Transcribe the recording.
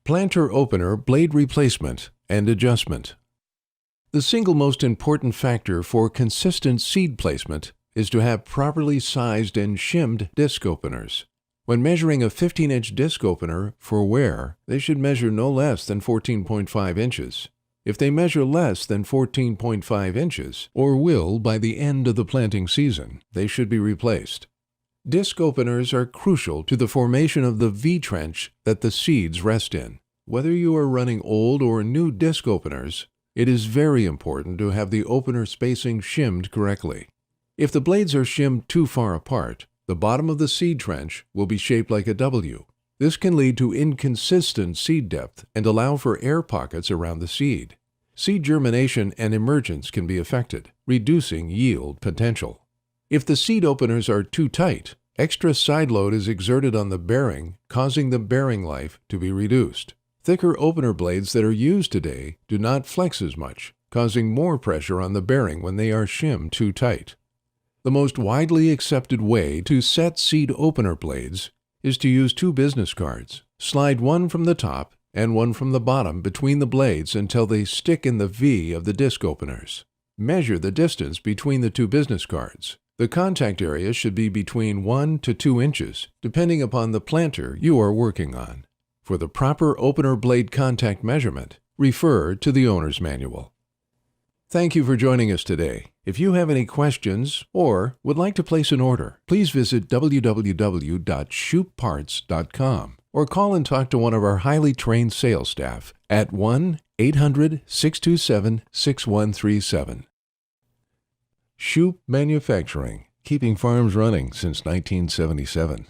Planter opener blade replacement and adjustment. The single most important factor for consistent seed placement is to have properly sized and shimmed disc openers. When measuring a 15-inch disc opener for wear, they should measure no less than 14.5 inches. If they measure less than 14.5 inches, or will by the end of the planting season, they should be replaced. Disc openers are crucial to the formation of the V-trench that the seeds rest in. Whether you are running old or new disc openers, it is very important to have the opener spacing shimmed correctly. If the blades are shimmed too far apart, the bottom of the seed trench will be shaped like a W. This can lead to inconsistent seed depth and allow for air pockets around the seed. Seed germination and emergence can be affected, reducing yield potential. If the seed openers are too tight, extra side load is exerted on the bearing, causing the bearing life to be reduced. Thicker opener blades that are used today do not flex as much, causing more pressure on the bearing when they are shimmed too tight. The most widely accepted way to set seed opener blades is to use two business cards. Slide one from the top and one from the bottom between the blades until they stick in the V of the disc openers. Measure the distance between the two business cards. The contact area should be between 1 to 2 inches, depending upon the planter you are working on. For the proper opener blade contact measurement, refer to the owner's manual. Thank you for joining us today. If you have any questions or would like to place an order, please visit www.shoupparts.com or call and talk to one of our highly trained sales staff at 1-800-627-6137. Shoup Manufacturing, keeping farms running since 1977.